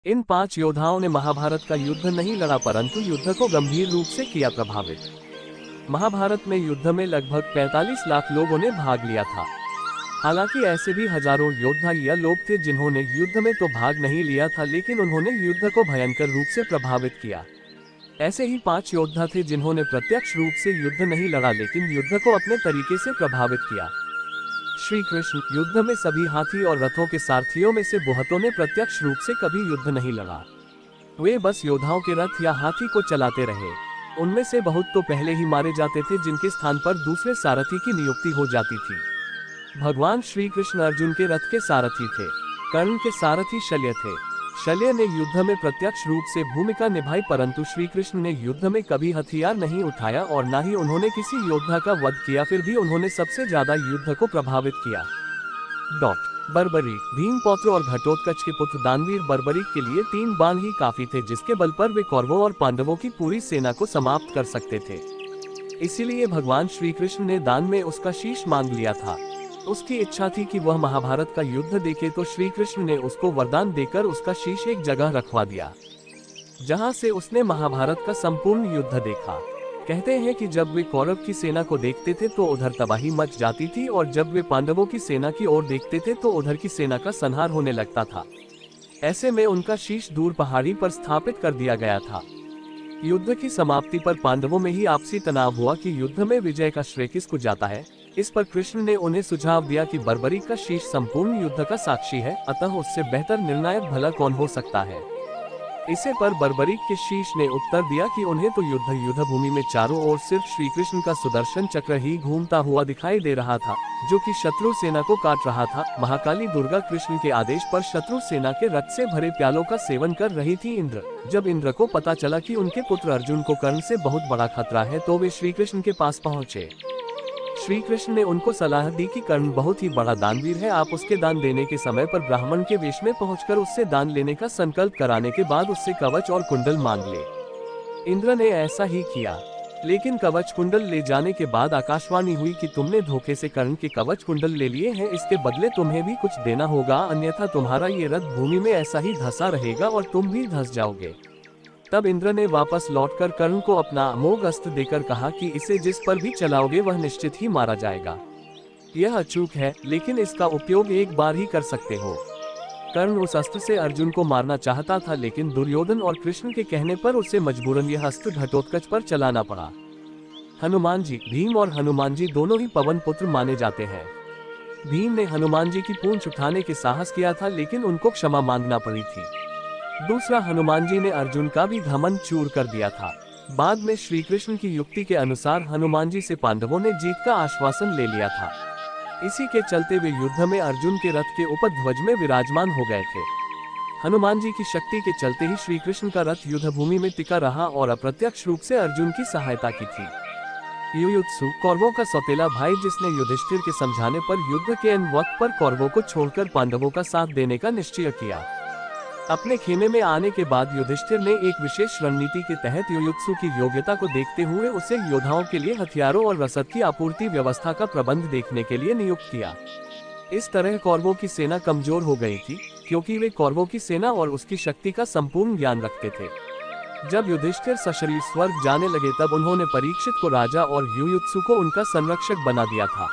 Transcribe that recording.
इन 5 योद्धाओं ने महाभारत का युद्ध नहीं लड़ा परंतु युद्ध को गंभीर रूप से किया प्रभावित। महाभारत में युद्ध में लगभग 45 लाख लोगों ने भाग लिया था। हालांकि ऐसे भी हजारों योद्धा या लोग थे जिन्होंने युद्ध में तो भाग नहीं लिया था, लेकिन उन्होंने युद्ध को भयंकर रूप से प्रभावित किया। ऐसे ही 5 योद्धा थे जिन्होंने प्रत्यक्ष रूप से युद्ध नहीं लड़ा लेकिन युद्ध को अपने तरीके से प्रभावित किया। श्री कृष्ण। युद्ध में सभी हाथी और रथों के सारथियों में से बहुतों ने प्रत्यक्ष रूप से कभी युद्ध नहीं लड़ा। वे बस योद्धाओं के रथ या हाथी को चलाते रहे। उनमें से बहुत तो पहले ही मारे जाते थे जिनके स्थान पर दूसरे सारथी की नियुक्ति हो जाती थी। भगवान श्री कृष्ण अर्जुन के रथ के सारथी थे। कर्ण के सारथी शल्य थे। शल्य ने युद्ध में प्रत्यक्ष रूप से भूमिका निभाई परंतु श्री कृष्ण ने युद्ध में कभी हथियार नहीं उठाया और न ही उन्होंने किसी योद्धा का वध किया, फिर भी उन्होंने सबसे ज्यादा युद्ध को प्रभावित किया। बर्बरीक। भीमपौत्र और घटोत्कच के पुत्र दानवीर बर्बरीक के लिए 3 बाण ही काफी थे जिसके बल पर वे कौरवों और पांडवों की पूरी सेना को समाप्त कर सकते थे। इसीलिए भगवान श्री कृष्ण ने दान में उसका शीश मांग लिया था। उसकी इच्छा थी कि वह महाभारत का युद्ध देखे, तो श्री कृष्ण ने उसको वरदान देकर उसका शीश एक जगह रखवा दिया जहां से उसने महाभारत का संपूर्ण युद्ध देखा। कहते हैं कि जब वे कौरव की सेना को देखते थे तो उधर तबाही मच जाती थी और जब वे पांडवों की सेना की ओर देखते थे तो उधर की सेना का संहार होने लगता था। ऐसे में उनका शीश दूर पहाड़ी पर स्थापित कर दिया गया था। युद्ध की समाप्ति पर पांडवों में ही आपसी तनाव हुआ कि युद्ध में विजय का श्रेय किसको जाता है। इस पर कृष्ण ने उन्हें सुझाव दिया कि बर्बरीक का शीश संपूर्ण युद्ध का साक्षी है, अतः उससे बेहतर निर्णायक भला कौन हो सकता है। इसे पर बर्बरीक के शीश ने उत्तर दिया कि उन्हें तो युद्ध भूमि में चारों ओर सिर्फ श्री कृष्ण का सुदर्शन चक्र ही घूमता हुआ दिखाई दे रहा था जो कि शत्रु सेना को काट रहा था। महाकाली दुर्गा कृष्ण के आदेश पर शत्रु सेना के रथ से भरे प्यालों का सेवन कर रही थी। जब इंद्र को पता चला कि उनके पुत्र अर्जुन को कर्ण से बहुत बड़ा खतरा है तो वे श्री कृष्ण के पास पहुँचे। श्री कृष्ण ने उनको सलाह दी कि कर्ण बहुत ही बड़ा दानवीर है, आप उसके दान देने के समय पर ब्राह्मण के वेश में पहुंचकर उससे दान लेने का संकल्प कराने के बाद उससे कवच और कुंडल मांग ले। इंद्र ने ऐसा ही किया, लेकिन कवच कुंडल ले जाने के बाद आकाशवाणी हुई कि तुमने धोखे से कर्ण के कवच कुंडल ले लिए हैं, इसके बदले तुम्हें भी कुछ देना होगा, अन्यथा तुम्हारा ये रथ भूमि में ऐसा ही धंसा रहेगा और तुम भी धंस जाओगे। तब इंद्र ने वापस लौटकर कर्ण को अपना अमोघ अस्त्र देकर कहा कि इसे जिस पर भी चलाओगे वह निश्चित ही मारा जाएगा। यह अचूक है लेकिन इसका उपयोग एक बार ही कर सकते हो। कर्ण उस अस्त्र से अर्जुन को मारना चाहता था लेकिन दुर्योधन और कृष्ण के कहने पर उसे मजबूरन यह अस्त्र घटोत्कच पर चलाना पड़ा। हनुमान जी। भीम और हनुमान जी दोनों ही पवन पुत्र माने जाते हैं। भीम ने हनुमान जी की पूंछ उठाने के साहस किया था लेकिन उनको क्षमा मांगना पड़ी थी। दूसरा, हनुमान जी ने अर्जुन का भी घमंड चूर कर दिया था। बाद में श्री कृष्ण की युक्ति के अनुसार हनुमान जी से पांडवों ने जीत का आश्वासन ले लिया था। इसी के चलते वे युद्ध में अर्जुन के रथ के ऊपर ध्वज में विराजमान हो गए थे। हनुमान जी की शक्ति के चलते ही श्री कृष्ण का रथ युद्ध भूमि में टिका रहा और अप्रत्यक्ष रूप से अर्जुन की सहायता की थी। युयुत्सु। कौरवों का सौतेला भाई जिसने युधिष्ठिर के समझाने पर युद्ध के अंत वक्त पर कौरवों को छोड़कर पांडवों का साथ देने का निश्चय किया। अपने खेमे में आने के बाद युधिष्ठिर ने एक विशेष रणनीति के तहत युयुत्सु की योग्यता को देखते हुए उसे योद्धाओं के लिए हथियारों और रसद की आपूर्ति व्यवस्था का प्रबंध देखने के लिए नियुक्त किया। इस तरह कौरवों की सेना कमजोर हो गई थी क्योंकि वे कौरवों की सेना और उसकी शक्ति का संपूर्ण ज्ञान रखते थे। जब युधिष्ठिर सशरीर स्वर्ग जाने लगे तब उन्होंने परीक्षित को राजा और युयुत्सु को उनका संरक्षक बना दिया था।